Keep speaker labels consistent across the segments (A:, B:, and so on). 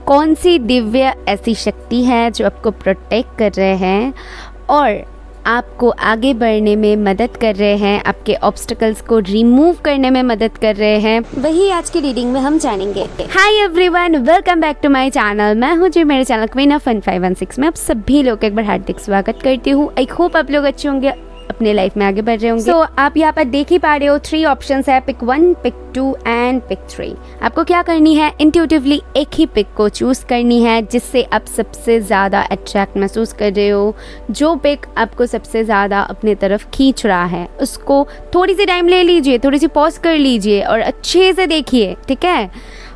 A: कौन सी दिव्य ऐसी शक्ति है जो आपको प्रोटेक्ट कर रहे हैं और आपको आगे बढ़ने में मदद कर रहे हैं, आपके ऑब्स्टिकल्स को रिमूव करने में मदद कर रहे हैं, वही आज की रीडिंग में हम जानेंगे। Hi everyone, welcome back to my channel. मैं हूँ जी, मेरे चैनल क्वीन ऑफ फन 516 में आप सभी लोग एक बार हार्दिक स्वागत करती हूँ। आई होप आप लोग अच्छे होंगे, अपने लाइफ में आगे बढ़ रहे होंगे। आप यहाँ पर देख ही पा रहे हो 3 ऑप्शंस है, पिक 1, पिक 2 एंड पिक 3। आपको क्या करनी है, इंट्यूटिवली एक ही पिक को चूज करनी है जिससे आप सबसे ज़्यादा अट्रैक्ट महसूस कर रहे हो। जो पिक आपको सबसे ज़्यादा अपने तरफ खींच रहा है उसको थोड़ी सी टाइम ले लीजिए, थोड़ी सी पॉज कर लीजिए और अच्छे से देखिए, ठीक है।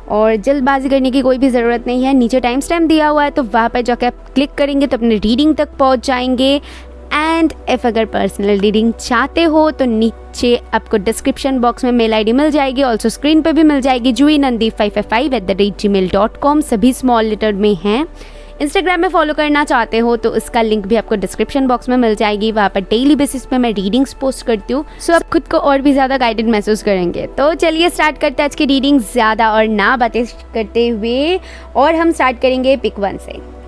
A: और जल्दबाजी करने की कोई भी ज़रूरत नहीं है। नीचे टाइम स्टैम्प दिया हुआ है तो वहाँ पर जाकर आप क्लिक करेंगे तो अपने रीडिंग तक पहुँच जाएंगे। एंड इफ़ अगर पर्सनल रीडिंग चाहते हो तो नीचे आपको डिस्क्रिप्शन बॉक्स में मेल आईडी मिल जाएगी, ऑल्सो स्क्रीन पे भी मिल जाएगी, juinandi555@gmail.com, सभी स्मॉल लेटर में हैं। इंस्टाग्राम में फॉलो करना चाहते हो तो इसका लिंक भी आपको डिस्क्रिप्शन बॉक्स में मिल जाएगी। वहाँ पर डेली बेसिस पे मैं रीडिंग्स पोस्ट करती हूँ, सो आप खुद को और भी ज़्यादा गाइडेड महसूस करेंगे। तो चलिए स्टार्ट करते हैं आज की रीडिंग, ज़्यादा और ना बातें करते हुए, और हम स्टार्ट करेंगे पिक 1 से।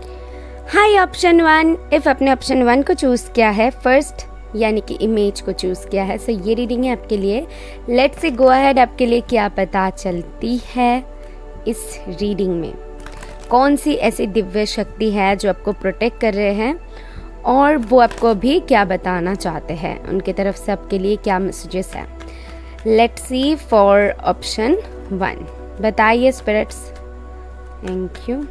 A: हाय ऑप्शन 1, इफ़ आपने ऑप्शन 1 को चूज़ किया है, फर्स्ट यानी कि इमेज को चूज़ किया है, सो ये रीडिंग है आपके लिए। लेट्स से गो अहेड, आपके लिए क्या पता चलती है इस रीडिंग में। कौन सी ऐसी दिव्य शक्ति है जो आपको प्रोटेक्ट कर रहे हैं और वो आपको अभी क्या बताना चाहते हैं, उनकी तरफ से आपके लिए क्या मैसेजेस है। लेट्स सी फॉर ऑप्शन 1, बताइए स्पिरिट्स। Thank you.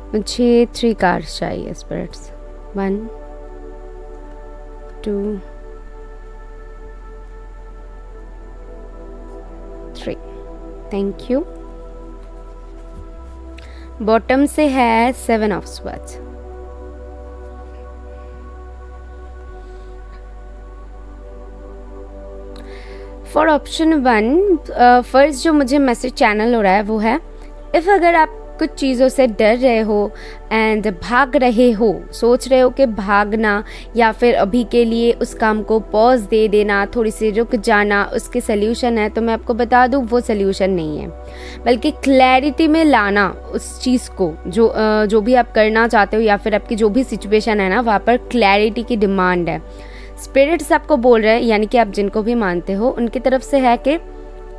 A: मुझे 3 कार्ड्स चाहिए स्पिरिट्स। 1 2 3। Thank you. बॉटम से है 7 of swords. For option 1, first जो मुझे मैसेज चैनल हो रहा है वो है, इफ़ अगर आप कुछ चीज़ों से डर रहे हो एंड भाग रहे हो, सोच रहे हो कि भागना या फिर अभी के लिए उस काम को पॉज दे देना, थोड़ी सी रुक जाना उसके सल्यूशन है, तो मैं आपको बता दूं वो सल्यूशन नहीं है, बल्कि क्लैरिटी में लाना उस चीज़ को जो भी आप करना चाहते हो या फिर आपकी जो भी सिचुएशन है ना, वहाँ पर क्लैरिटी की डिमांड है। स्पिरिट्स आपको बोल रहे हैं, यानी कि आप जिनको भी मानते हो उनकी तरफ से है कि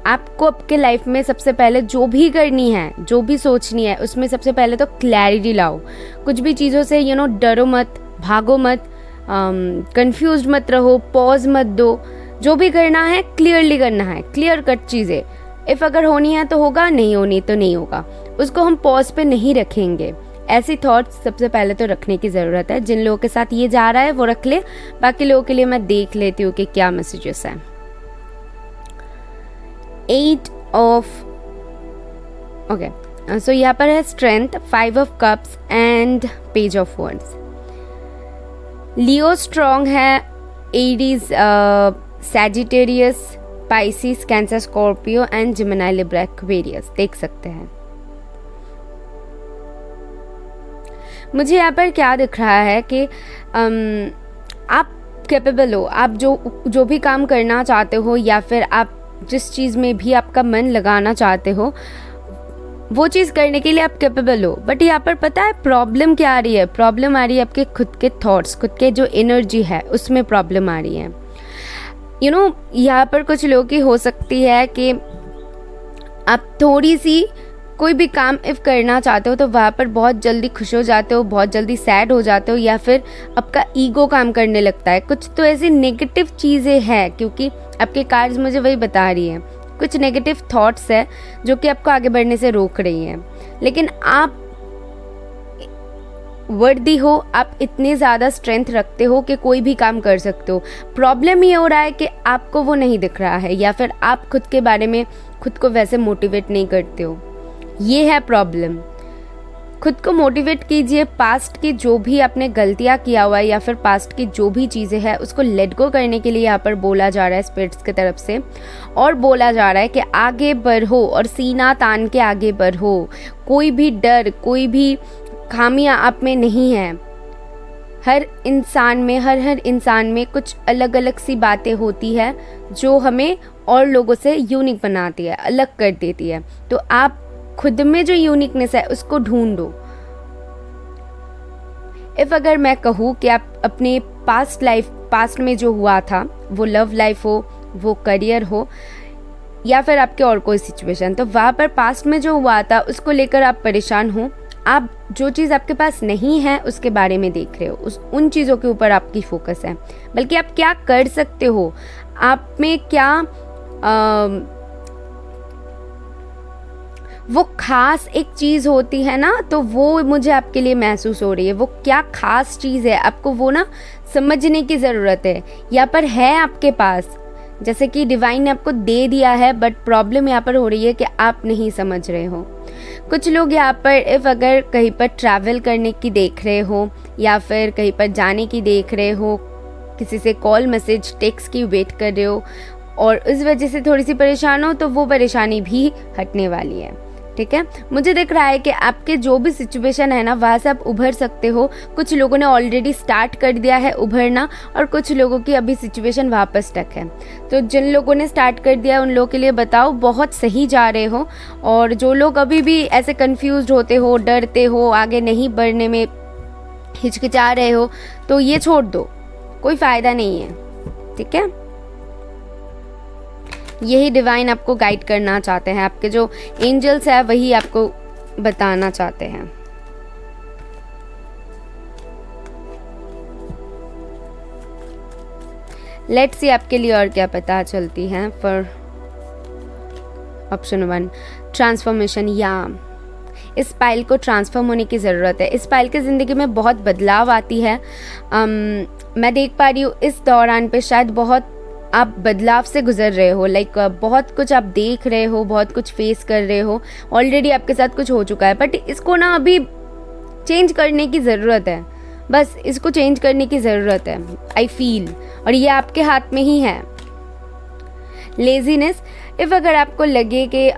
A: आपको आपके लाइफ में सबसे पहले जो भी करनी है, जो भी सोचनी है, उसमें सबसे पहले तो क्लैरिटी लाओ। कुछ भी चीज़ों से डरो मत, भागो मत, कंफ्यूज मत रहो, पॉज मत दो। जो भी करना है क्लियरली करना है, क्लियर कट चीज़ें। इफ़ अगर होनी है तो होगा, नहीं होनी तो नहीं होगा, उसको हम पॉज पे नहीं रखेंगे। ऐसी थॉट्स सबसे पहले तो रखने की ज़रूरत है। जिन लोगों के साथ ये जा रहा है वो रख ले, बाकी लोगों के लिए मैं देख लेती हूँ कि क्या मैसेजेस हैं। 8 ऑफ ओके, सो यहाँ पर है strength, 5 of cups and page of wands. Leo strong है, Aries, Sagittarius, Pisces, Cancer, Scorpio and Gemini, Libra, Aquarius देख सकते हैं। मुझे यहाँ पर क्या दिख रहा है कि आप कैपेबल हो, आप जो भी काम करना चाहते हो या फिर आप जिस चीज़ में भी आपका मन लगाना चाहते हो वो चीज़ करने के लिए आप कैपेबल हो। बट यहाँ पर पता है प्रॉब्लम क्या आ रही है? प्रॉब्लम आ रही है आपके खुद के थॉट्स, खुद के जो एनर्जी है उसमें प्रॉब्लम आ रही है। यहाँ पर कुछ लोगों की हो सकती है कि आप थोड़ी सी कोई भी काम इफ़ करना चाहते हो तो वहाँ पर बहुत जल्दी खुश हो जाते हो, बहुत जल्दी सैड हो जाते हो, या फिर आपका ईगो काम करने लगता है। कुछ तो ऐसी नेगेटिव चीज़ें हैं, क्योंकि आपके कार्ड्स मुझे वही बता रही हैं। कुछ नेगेटिव थॉट्स है जो कि आपको आगे बढ़ने से रोक रही हैं, लेकिन आप वर्दी हो, आप इतने ज़्यादा स्ट्रेंथ रखते हो कि कोई भी काम कर सकते हो। प्रॉब्लम ये हो रहा है कि आपको वो नहीं दिख रहा है, या फिर आप खुद के बारे में खुद को वैसे मोटिवेट नहीं करते हो। ये है प्रॉब्लम। खुद को मोटिवेट कीजिए। पास्ट की जो भी आपने गलतियाँ किया हुआ है या फिर पास्ट की जो भी चीज़ें हैं उसको लेट गो करने के लिए यहाँ पर बोला जा रहा है स्पिरिट्स की तरफ से, और बोला जा रहा है कि आगे बढ़ो और सीना तान के आगे बढ़ो। कोई भी डर, कोई भी खामियां आप में नहीं है। हर इंसान में, हर इंसान में कुछ अलग अलग सी बातें होती है जो हमें और लोगों से यूनिक बनाती है, अलग कर देती है। तो आप खुद में जो यूनिकनेस है उसको ढूंढो। इफ अगर मैं कहूँ कि आप अपने पास्ट में जो हुआ था, वो लव लाइफ हो, वो करियर हो, या फिर आपके और कोई सिचुएशन, तो वहाँ पर पास्ट में जो हुआ था उसको लेकर आप परेशान हो। आप जो चीज़ आपके पास नहीं है उसके बारे में देख रहे हो, उन चीज़ों के ऊपर आपकी फोकस है। बल्कि आप क्या कर सकते हो, आप में क्या वो खास एक चीज़ होती है ना, तो वो मुझे आपके लिए महसूस हो रही है। वो क्या खास चीज़ है आपको वो ना समझने की ज़रूरत है। यहाँ पर है आपके पास, जैसे कि डिवाइन ने आपको दे दिया है, बट प्रॉब्लम यहाँ पर हो रही है कि आप नहीं समझ रहे हो। कुछ लोग यहाँ पर इफ़ अगर कहीं पर ट्रैवल करने की देख रहे हो या फिर कहीं पर जाने की देख रहे हो, किसी से कॉल, मैसेज, टेक्स्ट की वेट कर रहे हो और इस वजह से थोड़ी सी परेशान हो, तो वो परेशानी भी हटने वाली है। ठीक है, मुझे दिख रहा है कि आपके जो भी सिचुएशन है ना वहाँ से आप उभर सकते हो। कुछ लोगों ने ऑलरेडी स्टार्ट कर दिया है उभरना, और कुछ लोगों की अभी सिचुएशन वापस स्टक है। तो जिन लोगों ने स्टार्ट कर दिया उन लोगों के लिए बताओ, बहुत सही जा रहे हो। और जो लोग अभी भी ऐसे कंफ्यूज होते हो, डरते हो, आगे नहीं बढ़ने में हिचकिचा रहे हो, तो ये छोड़ दो, कोई फ़ायदा नहीं है। ठीक है, यही डिवाइन आपको गाइड करना चाहते हैं। आपके जो एंजल्स है वही आपको बताना चाहते हैं। लेट्स सी आपके लिए और क्या पता चलती है फॉर ऑप्शन 1, ट्रांसफॉर्मेशन। या इस पाइल को ट्रांसफॉर्म होने की ज़रूरत है। इस पाइल की ज़िंदगी में बहुत बदलाव आती है। मैं देख पा रही हूँ इस दौरान पे शायद बहुत आप बदलाव से गुजर रहे हो। लाइक बहुत कुछ आप देख रहे हो, बहुत कुछ फेस कर रहे हो। ऑलरेडी आपके साथ कुछ हो चुका है, बट इसको ना अभी चेंज करने की ज़रूरत है। बस इसको चेंज करने की ज़रूरत है, आई फील, और ये आपके हाथ में ही है। लेजीनेस, इफ़ अगर आपको लगे कि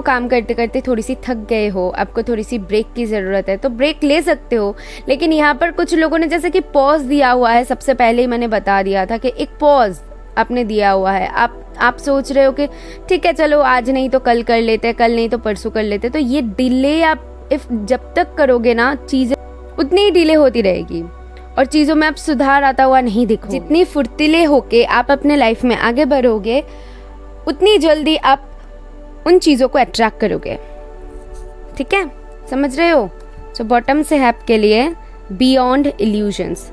A: काम करते करते थोड़ी सी थक गए हो, आपको थोड़ी सी ब्रेक की ज़रूरत है, तो ब्रेक ले सकते हो। लेकिन यहाँ पर कुछ लोगों ने जैसे कि पॉज दिया हुआ है। सबसे पहले ही मैंने बता दिया था कि एक पॉज आपने दिया हुआ है। आप सोच रहे हो कि ठीक है चलो आज नहीं तो कल कर लेते हैं, कल नहीं तो परसों कर लेते हैं। तो ये डिले आप जब तक करोगे ना, चीज़ें उतनी ही डिले होती रहेगी और चीज़ों में आप सुधार आता हुआ नहीं दिखोगे। जितनी फुर्तीले होके आप अपने लाइफ में आगे बढ़ोगे, उतनी जल्दी आप उन चीज़ों को अट्रैक्ट करोगे। ठीक है, समझ रहे हो? सो बॉटम से है आपके लिए बियॉन्ड इल्यूजन्स।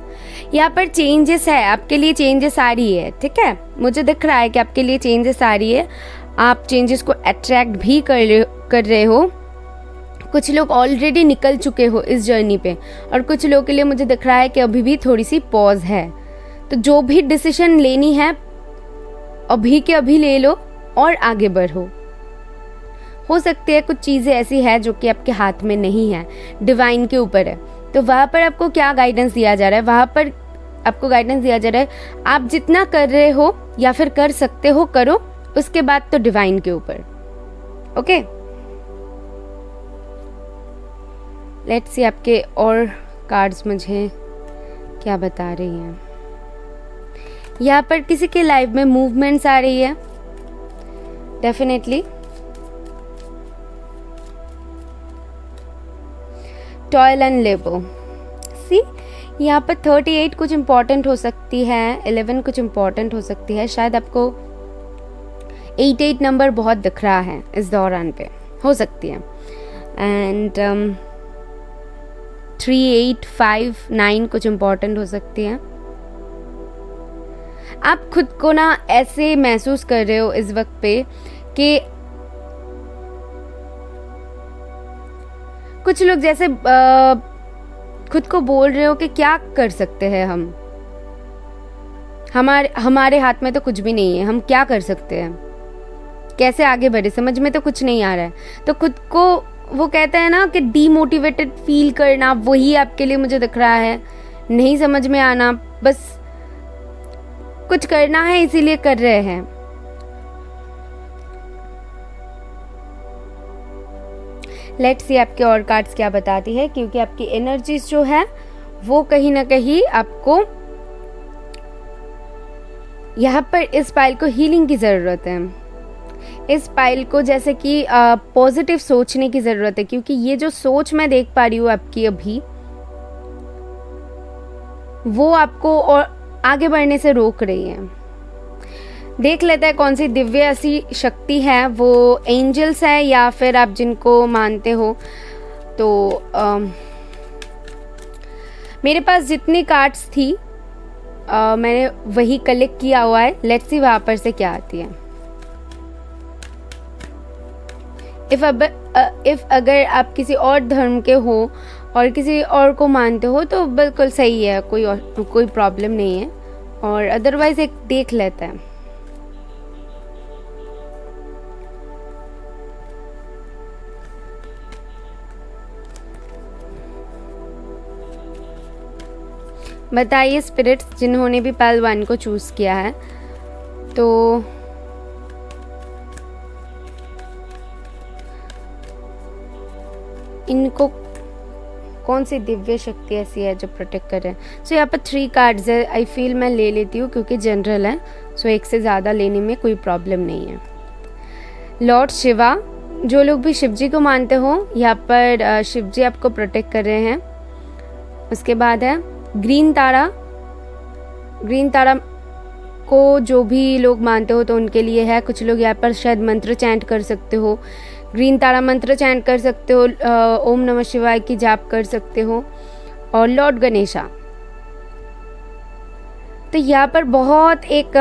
A: यहाँ पर चेंजेस है, आपके लिए चेंजेस आ रही है। ठीक है, मुझे दिख रहा है कि आपके लिए चेंजेस आ रही है। आप चेंजेस को अट्रैक्ट भी कर रहे हो। कुछ लोग ऑलरेडी निकल चुके हो इस जर्नी पे, और कुछ लोगों के लिए मुझे दिख रहा है कि अभी भी थोड़ी सी पॉज है। तो जो भी डिसीजन लेनी है अभी के अभी ले लो और आगे बढ़ो। हो सकती है कुछ चीज़ें ऐसी है जो कि आपके हाथ में नहीं है, डिवाइन के ऊपर है। तो वहाँ पर आपको क्या गाइडेंस दिया जा रहा है? वहाँ पर आपको गाइडेंस दिया जा रहा है आप जितना कर रहे हो या फिर कर सकते हो करो, उसके बाद तो डिवाइन के ऊपर। ओके, लेट्स सी आपके और कार्ड्स मुझे क्या बता रही हैं। यहाँ पर किसी के लाइफ में मूवमेंट्स आ रही है डेफिनेटली। टॉयल एंड लेबर, सी यहाँ पर 38 कुछ इम्पॉर्टेंट हो सकती है, 11 कुछ इम्पॉर्टेंट हो सकती है। शायद आपको 88 नंबर बहुत दिख रहा है इस दौरान पे, हो सकती है। एंड 3, 8, 5, 9 कुछ इम्पॉर्टेंट हो सकती है। आप खुद को ना ऐसे महसूस कर रहे हो इस वक्त पे कि कुछ लोग जैसे खुद को बोल रहे हो कि क्या कर सकते हैं हमारे हाथ में तो कुछ भी नहीं है, हम क्या कर सकते हैं, कैसे आगे बढ़े, समझ में तो कुछ नहीं आ रहा है। तो खुद को वो कहता है ना कि डीमोटिवेटेड फील करना, वही आपके लिए मुझे दिख रहा है। नहीं समझ में आना, बस कुछ करना है इसीलिए कर रहे हैं। लेट्स सी आपके और कार्ड्स क्या बताती है, क्योंकि आपकी एनर्जीज जो है वो कहीं ना कहीं आपको यहाँ पर इस पाइल को हीलिंग की ज़रूरत है। इस पाइल को जैसे कि पॉजिटिव सोचने की ज़रूरत है, क्योंकि ये जो सोच मैं देख पा रही हूँ आपकी अभी, वो आपको और आगे बढ़ने से रोक रही है। देख लेते हैं कौन सी दिव्य ऐसी शक्ति है, वो एंजल्स है या फिर आप जिनको मानते हो। तो मेरे पास जितनी कार्ड्स थी मैंने वही कलेक्ट किया हुआ है। लेट्स सी वहाँ पर से क्या आती है। इफ अगर आप किसी और धर्म के हो और किसी और को मानते हो तो बिल्कुल सही है, कोई प्रॉब्लम नहीं है। और अदरवाइज एक देख लेते हैं। बताइए स्पिरिट्स, जिन्होंने भी पाइल 1 को चूज किया है, तो इनको कौन सी दिव्य शक्ति ऐसी है जो प्रोटेक्ट कर रहे हैं। सो यहाँ पर 3 कार्ड्स है। आई फील मैं ले लेती हूँ क्योंकि जनरल है, सो एक से ज़्यादा लेने में कोई प्रॉब्लम नहीं है। लॉर्ड शिवा, जो लोग भी शिव जी को मानते हो, यहाँ पर शिव जी आपको प्रोटेक्ट कर रहे हैं। उसके बाद है ग्रीन तारा। ग्रीन तारा को जो भी लोग मानते हो तो उनके लिए है। कुछ लोग यहाँ पर शायद मंत्र चैंट कर सकते हो, ग्रीन तारा मंत्र चैंट कर सकते हो, ओम नमः शिवाय की जाप कर सकते हो। और लॉर्ड गणेशा, तो यहाँ पर बहुत एक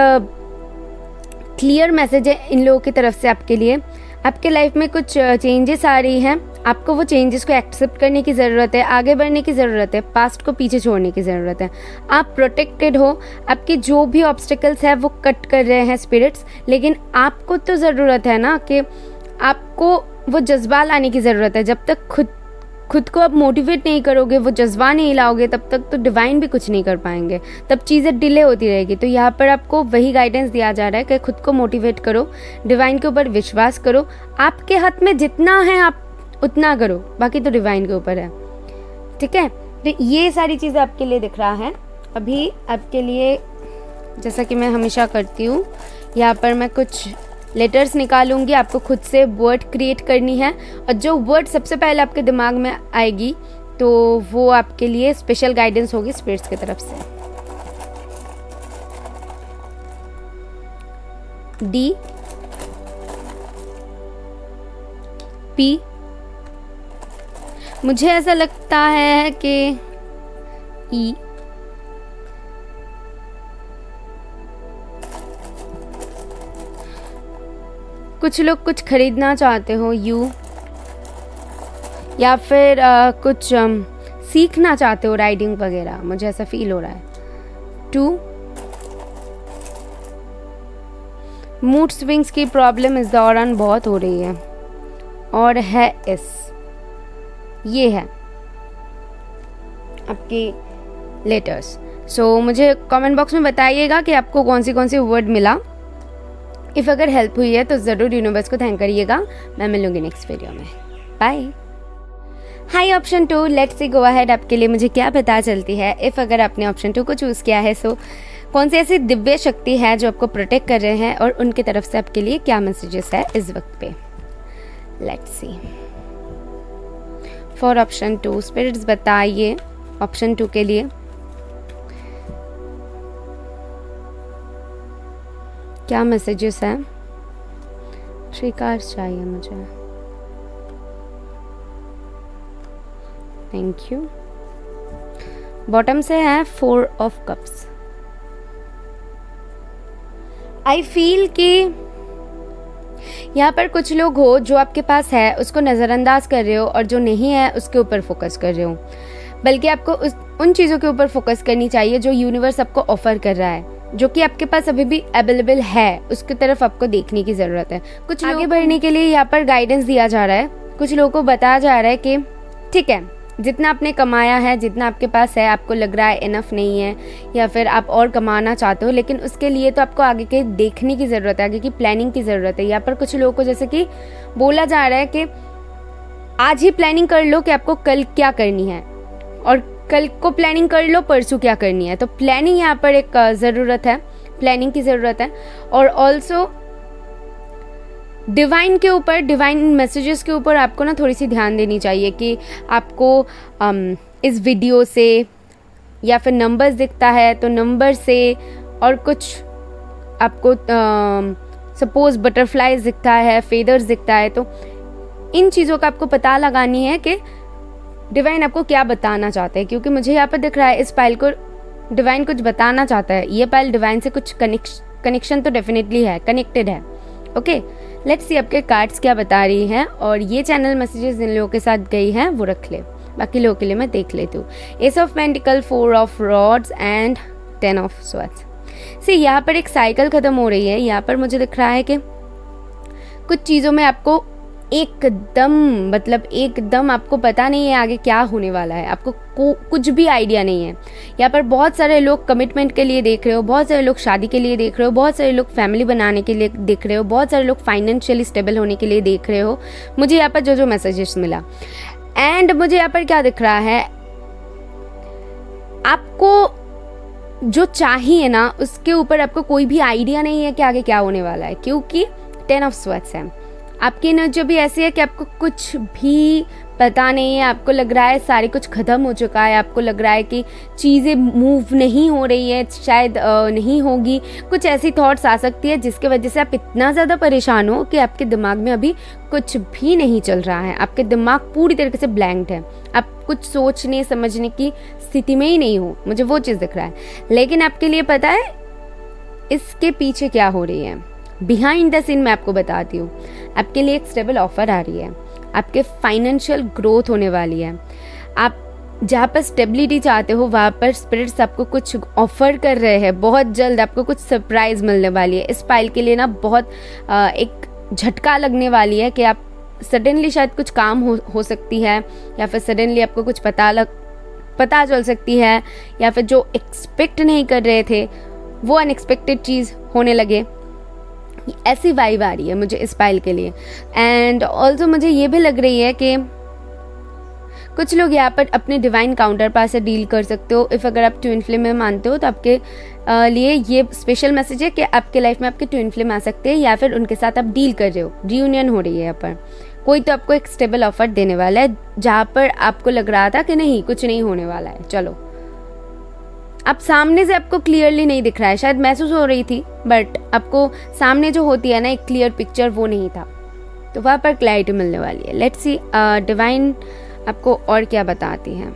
A: क्लियर मैसेज है इन लोगों की तरफ से आपके लिए। आपके लाइफ में कुछ चेंजेस आ रही हैं, आपको वो चेंजेस को एक्सेप्ट करने की ज़रूरत है, आगे बढ़ने की ज़रूरत है, पास्ट को पीछे छोड़ने की ज़रूरत है। आप प्रोटेक्टेड हो, आपके जो भी ऑब्स्टिकल्स है वो कट कर रहे हैं स्पिरिट्स, लेकिन आपको तो ज़रूरत है ना कि आपको वो जज्बा लाने की ज़रूरत है। जब तक खुद को आप मोटिवेट नहीं करोगे, वो जज्बा नहीं लाओगे, तब तक तो डिवाइन भी कुछ नहीं कर पाएंगे, तब चीज़ें डिले होती रहेगी। तो यहाँ पर आपको वही गाइडेंस दिया जा रहा है कि खुद को मोटिवेट करो, डिवाइन के ऊपर विश्वास करो। आपके हाथ में जितना है आप उतना करो, बाकी तो डिवाइन के ऊपर है। ठीक है, तो ये सारी चीज़ें आपके लिए दिख रहा है। अभी आपके लिए जैसा कि मैं हमेशा करती हूँ, यहाँ पर मैं कुछ लेटर्स निकालूंगी, आपको खुद से वर्ड क्रिएट करनी है और जो वर्ड सबसे पहले आपके दिमाग में आएगी तो वो आपके लिए स्पेशल गाइडेंस होगी स्पिरिट्स की तरफ से। डी, पी, मुझे ऐसा लगता है कि ई, कुछ लोग कुछ खरीदना चाहते हो, यू, या फिर कुछ सीखना चाहते हो, राइडिंग वगैरह, मुझे ऐसा फील हो रहा है। 2, मूड स्विंग्स की प्रॉब्लम इस दौरान बहुत हो रही है। और है एस, ये है आपकी लेटर्स। सो मुझे कमेंट बॉक्स में बताइएगा कि आपको कौन सी वर्ड मिला। इफ़ अगर हेल्प हुई है तो ज़रूर यूनिवर्स को थैंक करिएगा। मैं मिलूंगी नेक्स्ट वीडियो में। Bye. Hi option 2, let's see go ahead, आपके लिए मुझे क्या पता चलती है। इफ़ अगर आपने ऑप्शन 2 को चूज़ किया है, सो कौन सी ऐसी दिव्य शक्ति है जो आपको प्रोटेक्ट कर रहे हैं और उनकी तरफ से आपके लिए क्या मैसेजेस है इस वक्त पे। Let's see for option 2, spirits बताइए ऑप्शन 2 के लिए क्या मैसेजेस हैं। 3 कार्ड्स चाहिए मुझे। Thank you. बॉटम से है 4 ऑफ कप्स। आई फील कि यहाँ पर कुछ लोग हो जो आपके पास है उसको नज़रअंदाज कर रहे हो और जो नहीं है उसके ऊपर फोकस कर रहे हो, बल्कि आपको उन चीज़ों के ऊपर फोकस करनी चाहिए जो यूनिवर्स आपको ऑफर कर रहा है, जो कि आपके पास अभी भी अवेलेबल है, उसकी तरफ आपको देखने की ज़रूरत है। कुछ आगे बढ़ने के लिए यहाँ पर गाइडेंस दिया जा रहा है। कुछ लोगों को बताया जा रहा है कि ठीक है, जितना आपने कमाया है, जितना आपके पास है, आपको लग रहा है इनफ नहीं है या फिर आप और कमाना चाहते हो, लेकिन उसके लिए तो आपको आगे के देखने की ज़रूरत है, आगे की प्लानिंग की ज़रूरत है। यहाँ पर कुछ लोगों को जैसे कि बोला जा रहा है कि आज ही प्लानिंग कर लो कि आपको कल क्या करनी है, और कल को प्लानिंग कर लो परसों क्या करनी है। तो प्लानिंग यहाँ पर एक ज़रूरत है, प्लानिंग की ज़रूरत है। और ऑल्सो डिवाइन के ऊपर, डिवाइन मैसेजेस के ऊपर आपको ना थोड़ी सी ध्यान देनी चाहिए कि आपको इस वीडियो से या फिर नंबर्स दिखता है तो नंबर से, और कुछ आपको सपोज बटरफ्लाइज दिखता है, फेदर्स दिखता है, तो इन चीज़ों का आपको पता लगानी है कि डिवाइन आपको क्या बताना चाहते हैं। क्योंकि मुझे यहाँ पर दिख रहा है इस पाइल को डिवाइन कुछ बताना चाहता है। ये पाइल डिवाइन से कुछ कनेक्शन तो डेफिनेटली है, कनेक्टेड है। ओके, लेट्स सी आपके कार्ड्स क्या बता रही हैं। और ये चैनल मैसेजेस जिन लोगों के साथ गई हैं वो रख ले, बाकी लोगों के लिए मैं देख लेती हूँ। Ace of pentacle, 4 of rods and 10 of swords. See यहाँ पर एक साइकिल खत्म हो रही है। यहाँ पर मुझे दिख रहा है कि कुछ चीज़ों में आपको एकदम आपको पता नहीं है आगे क्या होने वाला है, आपको कुछ भी आइडिया नहीं है। यहाँ पर बहुत सारे लोग कमिटमेंट के लिए देख रहे हो, बहुत सारे लोग शादी के लिए देख रहे हो, बहुत सारे लोग फैमिली बनाने के लिए देख रहे हो, बहुत सारे लोग फाइनेंशियली स्टेबल होने के लिए देख रहे हो। मुझे यहाँ पर जो मैसेजेस मिला, एंड मुझे यहाँ पर क्या दिख रहा है, आपको जो चाहिए ना उसके ऊपर आपको कोई भी आइडिया नहीं है कि आगे क्या होने वाला है, क्योंकि 10 ऑफ स्वॉर्ड्स है। आपकी एनर्जी भी ऐसी है कि आपको कुछ भी पता नहीं है, आपको लग रहा है सारे कुछ ख़त्म हो चुका है, आपको लग रहा है कि चीज़ें मूव नहीं हो रही है, शायद नहीं होगी। कुछ ऐसी थॉट्स आ सकती है जिसके वजह से आप इतना ज़्यादा परेशान हो कि आपके दिमाग में अभी कुछ भी नहीं चल रहा है, आपके दिमाग पूरी तरीके से ब्लैंक है, आप कुछ सोचने समझने की स्थिति में ही नहीं हो। मुझे वो चीज़ दिख रहा है। लेकिन आपके लिए पता है इसके पीछे क्या हो रही है, बिहाइंड द सीन मैं आपको बताती हूँ। आपके लिए एक स्टेबल ऑफर आ रही है, आपके फाइनेंशियल ग्रोथ होने वाली है। आप जहाँ पर स्टेबिलिटी चाहते हो वहाँ पर स्पिरिट्स आपको कुछ ऑफर कर रहे हैं। बहुत जल्द आपको कुछ सरप्राइज मिलने वाली है। इस पाइल के लिए ना बहुत एक झटका लगने वाली है कि आप सडनली शायद कुछ काम हो सकती है, या फिर सडनली आपको कुछ पता चल सकती है, या फिर जो एक्सपेक्ट नहीं कर रहे थे वो अनएक्सपेक्टेड चीज़ होने लगे। ऐसी वाइब आ रही है मुझे इस पाइल के लिए। एंड ऑल्सो मुझे ये भी लग रही है कि कुछ लोग यहाँ पर अपने डिवाइन काउंटर पार्ट से डील कर सकते हो। इफ़ अगर आप ट्विन फ्लेम में मानते हो तो आपके लिए ये स्पेशल मैसेज है कि आपके लाइफ में आपके ट्विन फ्लेम आ सकते हैं, या फिर उनके साथ आप डील कर रहे हो, रियूनियन हो रही है। यहाँ पर कोई तो आपको एक स्टेबल ऑफर देने वाला है जहाँ पर आपको लग रहा था कि नहीं कुछ नहीं होने वाला है। चलो, अब सामने से आपको क्लियरली नहीं दिख रहा है, शायद महसूस हो रही थी, बट आपको सामने जो होती है ना एक क्लियर पिक्चर, वो नहीं था, तो वहाँ पर क्लैरिटी मिलने वाली है। लेट्स सी डिवाइन आपको और क्या बताती हैं।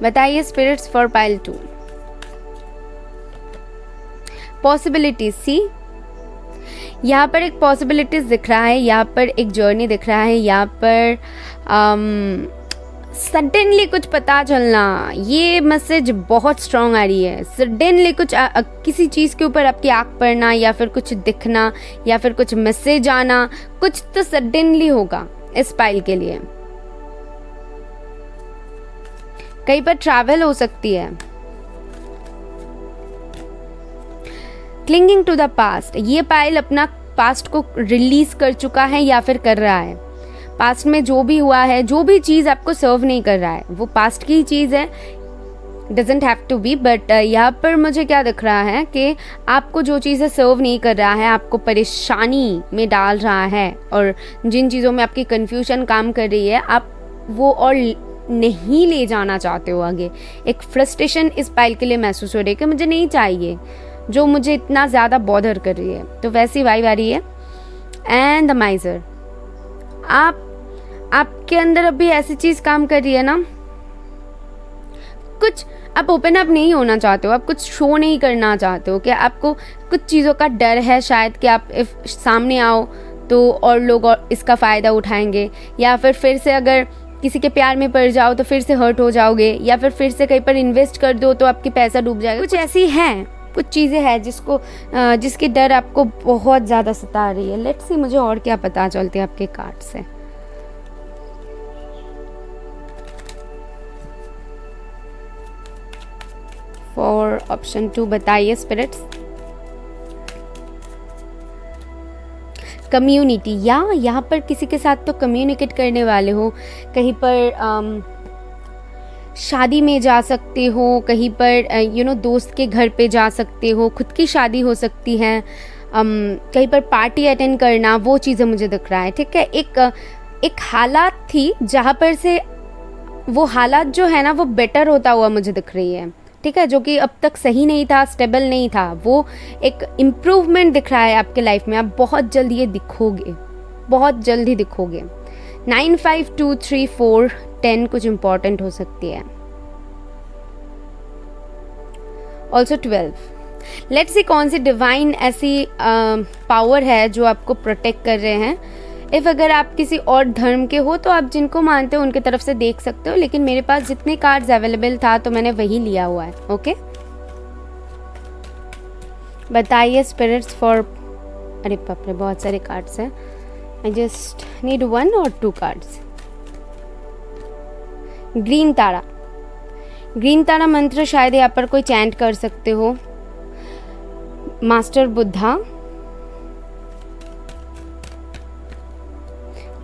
A: बताइए स्पिरिट्स फॉर पाइल 2। पॉसिबिलिटीज, सी यहाँ पर एक पॉसिबिलिटीज दिख रहा है, यहाँ पर एक जर्नी दिख रहा है, यहाँ पर सडनली कुछ पता चलना, ये मैसेज बहुत स्ट्रॉन्ग आ रही है। सडनली कुछ किसी चीज़ के ऊपर आपकी आँख पड़ना, या फिर कुछ दिखना, या फिर कुछ मैसेज आना, कुछ तो सडनली होगा इस पाइल के लिए। कहीं पर ट्रैवल हो सकती है। क्लिंगिंग टू द पास्ट, ये पाइल अपना पास्ट को रिलीज कर चुका है या फिर कर रहा है। पास्ट में जो भी हुआ है, जो भी चीज़ आपको सर्व नहीं कर रहा है, वो पास्ट की ही चीज़ है, doesn't have to be. But यहाँ पर मुझे क्या दिख रहा है कि आपको जो चीज़ें सर्व नहीं कर रहा है, आपको परेशानी में डाल रहा है, और जिन चीज़ों में आपकी कन्फ्यूजन काम कर रही है, आप वो और नहीं ले जाना चाहते हो आगे। एक फ्रस्ट्रेशन इस पाइल के लिए महसूस हो रही है कि मुझे नहीं चाहिए, जो मुझे इतना ज़्यादा बॉदर कर रही है, तो वैसी वाइब आ रही है। एंड द माइजर, आपके अंदर अभी ऐसी चीज़ काम कर रही है ना, कुछ आप ओपन अप नहीं होना चाहते हो, आप कुछ शो नहीं करना चाहते हो, कि आपको कुछ चीज़ों का डर है शायद कि आप इफ सामने आओ तो और लोग और इसका फ़ायदा उठाएंगे, या फिर से अगर किसी के प्यार में पड़ जाओ तो फिर से हर्ट हो जाओगे, या फिर से कहीं पर इन्वेस्ट कर दो तो आपके पैसा डूब जाएगा। कुछ ऐसी है कुछ चीज़ें हैं जिसकी डर आपको बहुत ज़्यादा सता रही है। लेट्स सी मुझे और क्या पता चलती है आपके कार्ड से। फॉर ऑप्शन 2 बताइए स्पिरिट्स। कम्युनिटी, या यहाँ पर किसी के साथ तो कम्युनिकेट करने वाले हो, कहीं पर शादी में जा सकते हो, कहीं पर दोस्त के घर पे जा सकते हो, खुद की शादी हो सकती है, कहीं पर पार्टी अटेंड करना, वो चीज़ें मुझे दिख रहा है। ठीक है, एक हालात थी जहाँ पर से वो हालात जो है ना वो बेटर होता हुआ मुझे दिख रही है। ठीक है, जो कि अब तक सही नहीं था, स्टेबल नहीं था, वो एक इम्प्रूवमेंट दिख रहा है आपके लाइफ में। आप बहुत जल्द ये दिखोगे, बहुत जल्द ही दिखोगे। 9, 5, 2, 3, 4, 10 कुछ इंपॉर्टेंट हो सकती है। ऑल्सो 12। लेट्स सी कौन सी डिवाइन ऐसी पावर है जो आपको प्रोटेक्ट कर रहे हैं। इफ़ अगर आप किसी और धर्म के हो तो आप जिनको मानते हो उनके तरफ से देख सकते हो, लेकिन मेरे पास जितने कार्ड्स अवेलेबल था तो मैंने वही लिया हुआ है। ओके, बताइए स्पिरिट्स फॉर, अरे बाप रे बहुत सारे कार्ड्स हैं, आई जस्ट नीड 1 और 2 cards. Green Tara, green Tara मंत्र शायद यहाँ पर कोई चैंट कर सकते हो। Master Buddha,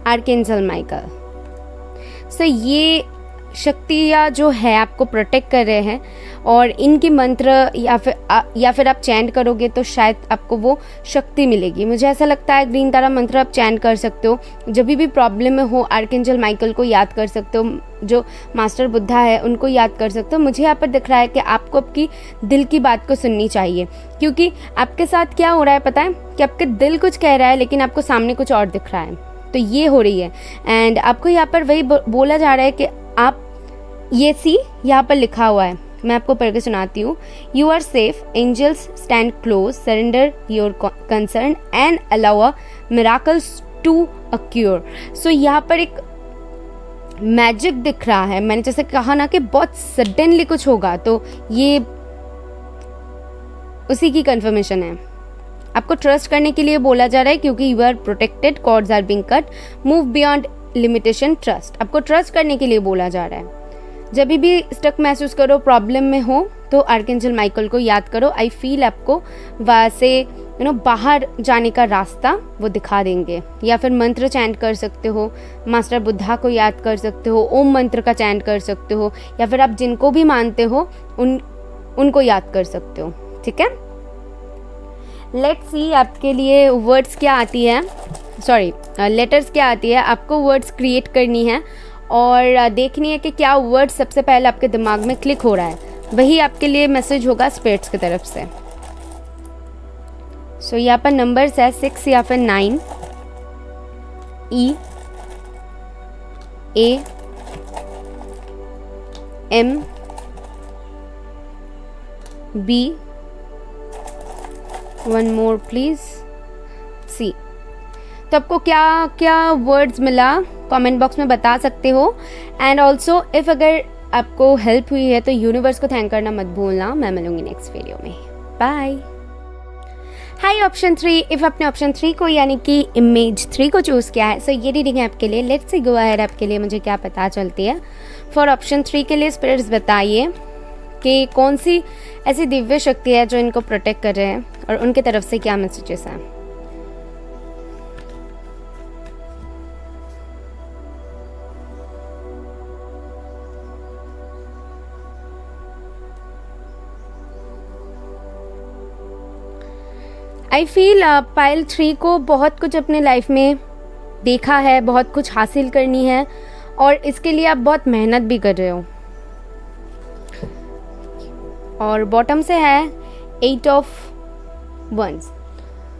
A: archangel Michael. So ये शक्तियाँ जो है आपको प्रोटेक्ट कर रहे हैं, और इनकी मंत्र या फिर आप चैंट करोगे तो शायद आपको वो शक्ति मिलेगी। मुझे ऐसा लगता है ग्रीन तारा मंत्र आप चैंट कर सकते हो, जब भी प्रॉब्लम में हो आर्कएंजल माइकल को याद कर सकते हो, जो मास्टर बुद्धा है उनको याद कर सकते हो। मुझे यहाँ पर दिख रहा है कि आपको आपकी दिल की बात को सुननी चाहिए, क्योंकि आपके साथ क्या हो रहा है पता है कि आपके दिल कुछ कह रहा है लेकिन आपको सामने कुछ और दिख रहा है, तो ये हो रही है। एंड आपको यहाँ पर वही बोला जा रहा है कि आप ये सी यहाँ पर लिखा हुआ है, मैं आपको पढ़ के सुनाती हूँ। You are safe, angels stand close, surrender your concern and allow a miracles to occur. So यहाँ पर एक मैजिक दिख रहा है। मैंने जैसे कहा ना कि बहुत सडनली कुछ होगा, तो ये उसी की कंफर्मेशन है। आपको ट्रस्ट करने के लिए बोला जा रहा है, क्योंकि you are protected, cords are being cut, move beyond limitation, trust. आपको ट्रस्ट करने के लिए बोला जा रहा है। जब भी स्टक महसूस करो, प्रॉब्लम में हो, तो आर्कएंजल माइकल को याद करो। आई फील आपको वहाँ से बाहर जाने का रास्ता वो दिखा देंगे। या फिर मंत्र चैंट कर सकते हो, मास्टर बुद्धा को याद कर सकते हो, ओम मंत्र का चैंट कर सकते हो, या फिर आप जिनको भी मानते हो उनको याद कर सकते हो। ठीक है, लेट्स सी आपके लिए वर्ड्स क्या आती है, सॉरी लेटर्स क्या आती है। आपको वर्ड्स क्रिएट करनी है और देखनी है कि क्या वर्ड सबसे पहले आपके दिमाग में क्लिक हो रहा है, वही आपके लिए मैसेज होगा स्पिरिट्स की तरफ से। सो यहाँ पर नंबर्स है 6 या फिर 9, E, A, M, B, one more please, C। तो आपको क्या क्या वर्ड्स मिला कमेंट बॉक्स में बता सकते हो। एंड ऑल्सो इफ़ अगर आपको हेल्प हुई है तो यूनिवर्स को थैंक करना मत भूलना। मैं मिलूंगी नेक्स्ट वीडियो में, बाय। हाय ऑप्शन 3, इफ़ आपने ऑप्शन 3 को यानी कि इमेज 3 को चूज़ किया है, सो ये रीडिंग है आपके लिए। लेट्स सी गो अहेड, आपके लिए मुझे क्या पता चलती है। फॉर ऑप्शन 3 के लिए स्पिरिट्स बताइए कि कौन सी ऐसी दिव्य शक्ति है जो इनको प्रोटेक्ट कर रहे हैं और उनके तरफ से क्या मैसेजेस हैं। आई फील पाइल 3 को बहुत कुछ अपने लाइफ में देखा है, बहुत कुछ हासिल करनी है, और इसके लिए आप बहुत मेहनत भी कर रहे हो। और बॉटम से है 8 ऑफ वंस।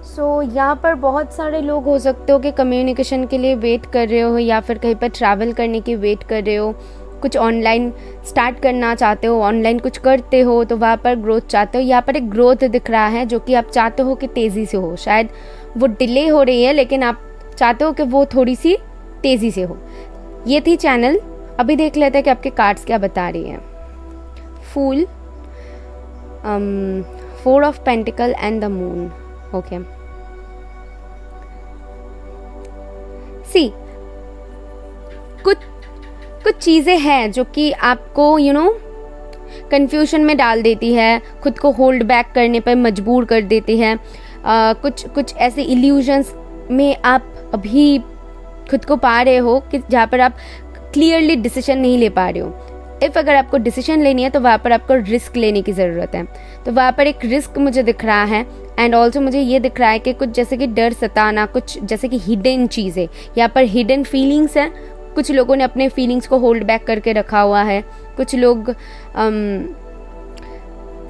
A: सो यहाँ पर बहुत सारे लोग हो सकते हो कि कम्युनिकेशन के लिए वेट कर रहे हो, या फिर कहीं पर ट्रैवल करने की वेट कर रहे हो, कुछ ऑनलाइन स्टार्ट करना चाहते हो, ऑनलाइन कुछ करते हो तो वहाँ पर ग्रोथ चाहते हो। यहाँ पर एक ग्रोथ दिख रहा है जो कि आप चाहते हो कि तेज़ी से हो। शायद वो डिले हो रही है लेकिन आप चाहते हो कि वो थोड़ी सी तेज़ी से हो। ये थी चैनल। अभी देख लेते हैं कि आपके कार्ड्स क्या बता रही हैं। Fool, 4 of pentacle and the moon. Okay, see कुछ कुछ चीज़ें हैं जो कि आपको कंफ्यूजन में डाल देती है, खुद को होल्ड बैक करने पर मजबूर कर देती है. कुछ ऐसे इल्यूजन्स में आप अभी खुद को पा रहे हो कि जहाँ पर आप क्लियरली डिसीजन नहीं ले पा रहे हो. अगर आपको डिसीजन लेनी है तो वहाँ पर आपको रिस्क लेने की ज़रूरत है. तो वहाँ पर एक रिस्क मुझे दिख रहा है. एंड ऑल्सो मुझे ये दिख रहा है कि कुछ जैसे कि डर सताना, कुछ जैसे कि हिडन चीज़ें, यहाँ पर हिडन फीलिंग्स हैं. कुछ लोगों ने अपने फीलिंग्स को होल्ड बैक करके रखा हुआ है. कुछ लोग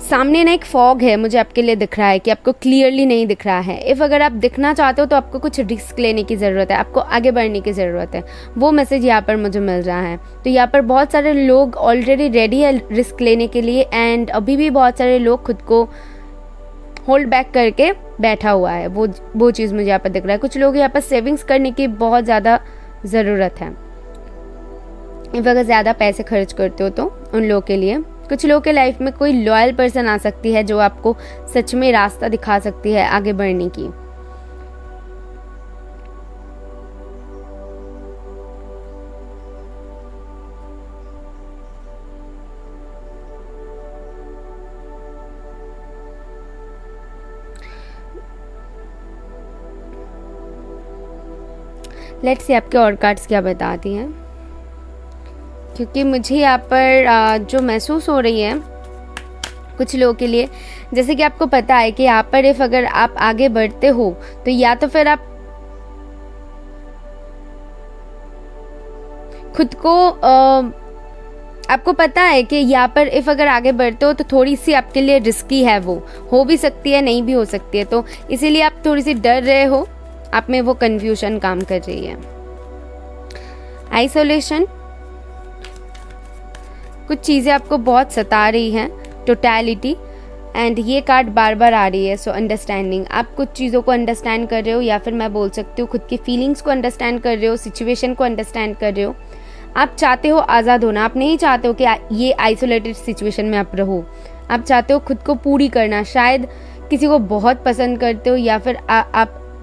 A: सामने ना एक फॉग है मुझे आपके लिए दिख रहा है कि आपको क्लियरली नहीं दिख रहा है. अगर आप दिखना चाहते हो तो आपको कुछ रिस्क लेने की ज़रूरत है, आपको आगे बढ़ने की ज़रूरत है. वो मैसेज यहाँ पर मुझे मिल रहा है. तो यहाँ पर बहुत सारे लोग ऑलरेडी रेडी है रिस्क लेने के लिए. एंड अभी भी बहुत सारे लोग खुद को होल्ड बैक करके बैठा हुआ है. वो चीज़ मुझे यहाँ पर दिख रहा है. कुछ लोग यहाँ पर सेविंग्स करने की बहुत ज़्यादा ज़रूरत है. अगर ज़्यादा पैसे खर्च करते हो तो उन लोगों के लिए. कुछ लोगों के लाइफ में कोई लॉयल पर्सन आ सकती है जो आपको सच में रास्ता दिखा सकती है आगे बढ़ने की. लेट्स सी आपके और कार्ड्स क्या बताती हैं, क्योंकि मुझे यहाँ पर जो महसूस हो रही है कुछ लोगों के लिए, जैसे कि आपको पता है कि यहाँ पर अगर आप आगे बढ़ते हो तो या तो फिर आप खुद को आपको पता है कि यहाँ पर अगर आगे बढ़ते हो तो थोड़ी सी आपके लिए रिस्की है. वो हो भी सकती है, नहीं भी हो सकती है. तो इसीलिए आप थोड़ी सी डर रहे हो, आप में वो कन्फ्यूजन काम कर रही है. आइसोलेशन, कुछ चीज़ें आपको बहुत सता रही हैं. टोटलिटी, एंड ये कार्ड बार बार आ रही है. सो अंडरस्टैंडिंग, आप कुछ चीज़ों को अंडरस्टैंड कर रहे हो, या फिर मैं बोल सकती हूँ खुद की फीलिंग्स को अंडरस्टैंड कर रहे हो, सिचुएशन को अंडरस्टैंड कर रहे हो. आप चाहते हो आज़ाद होना. आप नहीं चाहते हो कि ये आइसोलेटेड सिचुएशन में आप रहो. आप चाहते हो खुद को पूरी करना. शायद किसी को बहुत पसंद करते हो, या फिर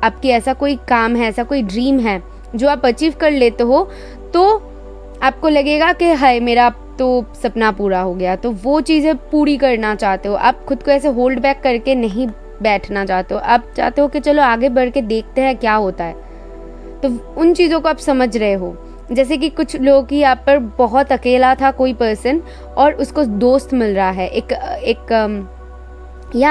A: आपकी ऐसा कोई काम है, ऐसा कोई ड्रीम है जो आप अचीव कर लेते हो तो आपको लगेगा कि हाय मेरा तो सपना पूरा हो गया. तो वो चीज़ें पूरी करना चाहते हो. आप खुद को ऐसे होल्ड बैक करके नहीं बैठना चाहते हो. आप चाहते हो कि चलो आगे बढ़ के देखते हैं क्या होता है. तो उन चीज़ों को आप समझ रहे हो. जैसे कि कुछ लोग ही यहाँ पर बहुत अकेला था कोई पर्सन, और उसको दोस्त मिल रहा है, एक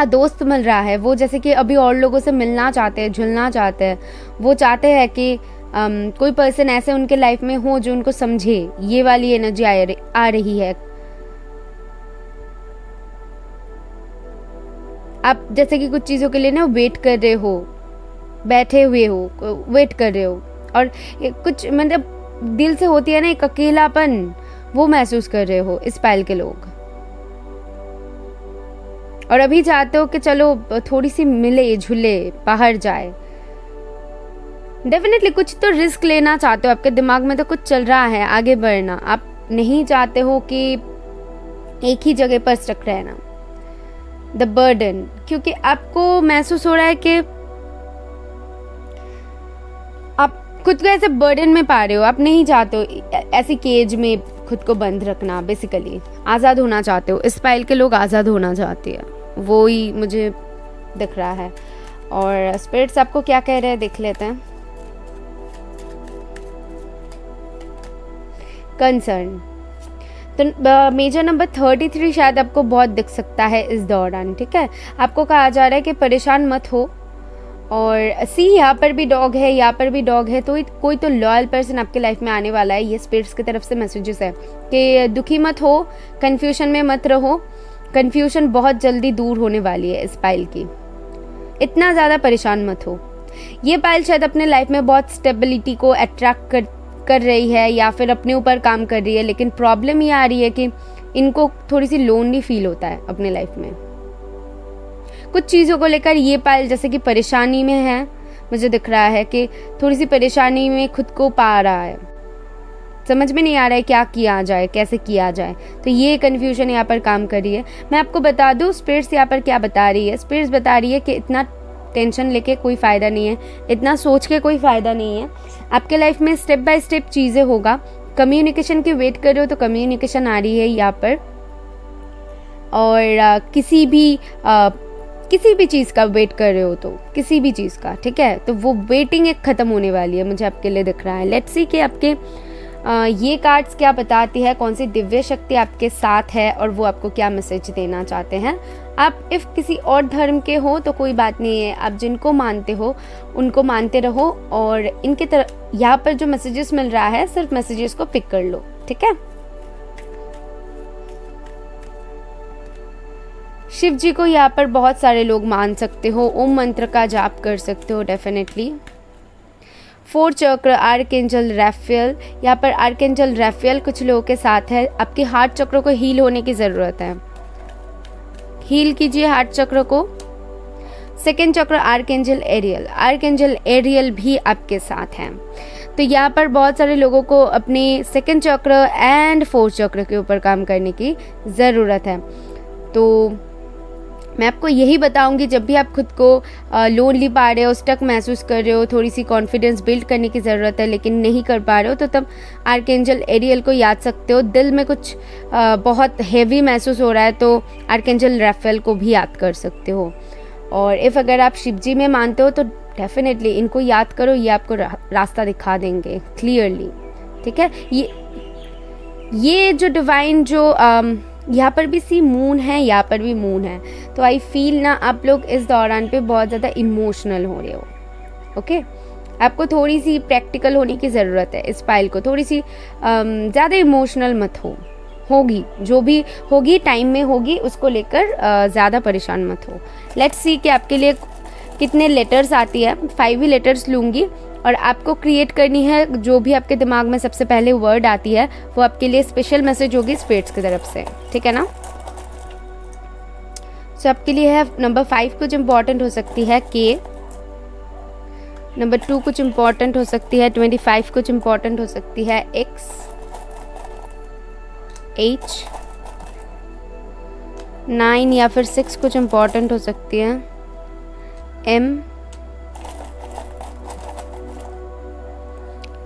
A: दोस्त मिल रहा है. वो जैसे कि अभी और लोगों से मिलना चाहते हैं, जुलना चाहते हैं. वो चाहते हैं कि कोई पर्सन ऐसे उनके लाइफ में हो जो उनको समझे. ये वाली एनर्जी आ रही है. आप जैसे कि कुछ चीज़ों के लिए ना वेट कर रहे हो, बैठे हुए हो, वेट कर रहे हो. और कुछ मतलब दिल से होती है ना एक अकेलापन, वो महसूस कर रहे हो इस पाइल के लोग. और अभी चाहते हो कि चलो थोड़ी सी मिले झूले, बाहर जाए. डेफिनेटली कुछ तो रिस्क लेना चाहते हो. आपके दिमाग में तो कुछ चल रहा है आगे बढ़ना. आप नहीं चाहते हो कि एक ही जगह पर स्टक रहना. द बर्डन, क्योंकि आपको महसूस हो रहा है कि आप खुद को ऐसे बर्डन में पा रहे हो. आप नहीं चाहते हो ऐसी केज में खुद को बंद रखना. बेसिकली आज़ाद होना चाहते हो. इस पाइल के लोग आज़ाद होना चाहते हैं, वो ही मुझे दिख रहा है. और स्पिरिट्स आपको क्या कह रहे हैं देख लेते हैं. कंसर्न, तो मेजर नंबर 33 शायद आपको बहुत दिख सकता है इस दौरान. ठीक है, आपको कहा जा रहा है कि परेशान मत हो. और सी यहाँ पर भी डॉग है, यहाँ पर भी डॉग है. तो कोई तो लॉयल पर्सन आपके लाइफ में आने वाला है. ये स्पिरिट्स की तरफ से मैसेजेस है कि दुखी मत हो, कन्फ्यूजन में मत रहो. कन्फ्यूजन बहुत जल्दी दूर होने वाली है इस पाइल की. इतना ज़्यादा परेशान मत हो. ये पाइल शायद अपने लाइफ में बहुत स्टेबिलिटी को अट्रैक्ट कर रही है, या फिर अपने ऊपर काम कर रही है. लेकिन प्रॉब्लम ये आ रही है कि इनको थोड़ी सी लोनली फील होता है अपने लाइफ में. कुछ चीज़ों को लेकर ये पाइल जैसे कि परेशानी में है. मुझे दिख रहा है कि थोड़ी सी परेशानी में खुद को पा रहा है. समझ में नहीं आ रहा है क्या किया जाए, कैसे किया जाए। तो ये कन्फ्यूजन यहाँ पर काम कर रही है। मैं आपको बता दूँ स्पिरिट्स यहाँ पर क्या बता रही है। स्पिरिट्स बता रही है कि इतना टेंशन लेके कोई फ़ायदा नहीं है, इतना सोच के कोई फ़ायदा नहीं है। आपके लाइफ में स्टेप बाय स्टेप चीज़ें होगा। कम्युनिकेशन की वेट कर रहे हो तो कम्युनिकेशन आ रही है यहाँ पर। और किसी भी चीज़ का वेट कर रहे हो तो किसी भी चीज़ का, ठीक है, तो वो वेटिंग एक ख़त्म होने वाली है, मुझे आपके लिए दिख रहा है। लेट्स सी कि आपके ये कार्ड्स क्या बताती है, कौन सी दिव्य शक्ति आपके साथ है और वो आपको क्या मैसेज देना चाहते हैं। आप इफ़ किसी और धर्म के हो तो कोई बात नहीं है, आप जिनको मानते हो उनको मानते रहो और इनके तरफ यहाँ पर जो मैसेजेस मिल रहा है सिर्फ मैसेजेस को पिक कर लो, ठीक है। शिव जी को यहाँ पर बहुत सारे लोग मान सकते हो, ओम मंत्र का जाप कर सकते हो डेफिनेटली। 4 चक्र आर्कएंजल रैफेल, यहाँ पर आर्कएंजल रैफेल कुछ लोगों के साथ है। आपके हार्ट चक्र को हील होने की ज़रूरत है, हील कीजिए हार्ट चक्र को। 2nd चक्र आर्कएंजल एरियल भी आपके साथ है। तो यहाँ पर बहुत सारे लोगों को अपने 2nd चक्र एंड 4th चक्र के ऊपर काम करने की ज़रूरत है। तो मैं आपको यही बताऊंगी, जब भी आप खुद को लोनली पा रहे हो, स्टक महसूस कर रहे हो, थोड़ी सी कॉन्फिडेंस बिल्ड करने की ज़रूरत है लेकिन नहीं कर पा रहे हो, तो तब आर्कएंजल एरियल को याद सकते हो। दिल में कुछ बहुत हेवी महसूस हो रहा है तो आर्कएंजल रैफेल को भी याद कर सकते हो। और इफ़ अगर आप शिव जी में मानते हो तो डेफिनेटली इनको याद करो, ये आपको रास्ता दिखा देंगे क्लियरली, ठीक है। ये जो डिवाइन जो यहाँ पर भी सी मून है, यहाँ पर भी मून है, तो आई फील ना आप लोग इस दौरान पे बहुत ज़्यादा इमोशनल हो रहे हो, ओके। आपको थोड़ी सी प्रैक्टिकल होने की ज़रूरत है। इस फाइल को थोड़ी सी ज़्यादा इमोशनल मत होगी, जो भी होगी टाइम में होगी, उसको लेकर ज़्यादा परेशान मत हो। लेट्स सी कि आपके लिए कितने लेटर्स आती है। 5 ही लेटर्स लूँगी और आपको क्रिएट करनी है, जो भी आपके दिमाग में सबसे पहले वर्ड आती है वो आपके लिए स्पेशल मैसेज होगी स्पिरिट्स की तरफ से, ठीक है ना। सो आपके लिए है नंबर 5 कुछ इम्पॉर्टेंट हो सकती है के, नंबर 2 कुछ इम्पॉर्टेंट हो सकती है 25 कुछ इम्पॉर्टेंट हो सकती है X, H, 9 या फिर 6 कुछ इम्पॉर्टेंट हो सकती है M,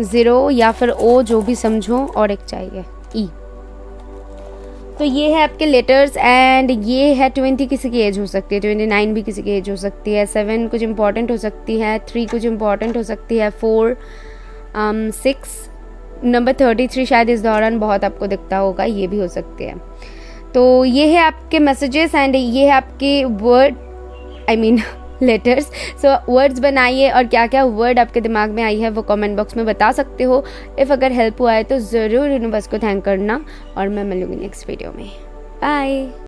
A: 0 या फिर O, जो भी समझो, और एक चाहिए E। तो ये है आपके लेटर्स एंड ये है 20 किसी की एज हो सकती है, 29 भी किसी की एज हो सकती है, 7 कुछ इम्पॉर्टेंट हो सकती है, 3 कुछ इम्पॉर्टेंट हो सकती है, 4, 6, नंबर 33 शायद इस दौरान बहुत आपको दिखता होगा, ये भी हो सकती है। तो ये है आपके मैसेजेस एंड ये है आपके word, I mean letters. So words बनाइए और क्या क्या वर्ड आपके दिमाग में आई है वो कमेंट बॉक्स में बता सकते हो। इफ़ अगर हेल्प हुआ है तो ज़रूर यूनिवर्स को थैंक करना और मैं मिलूंगी नेक्स्ट वीडियो में। बाय।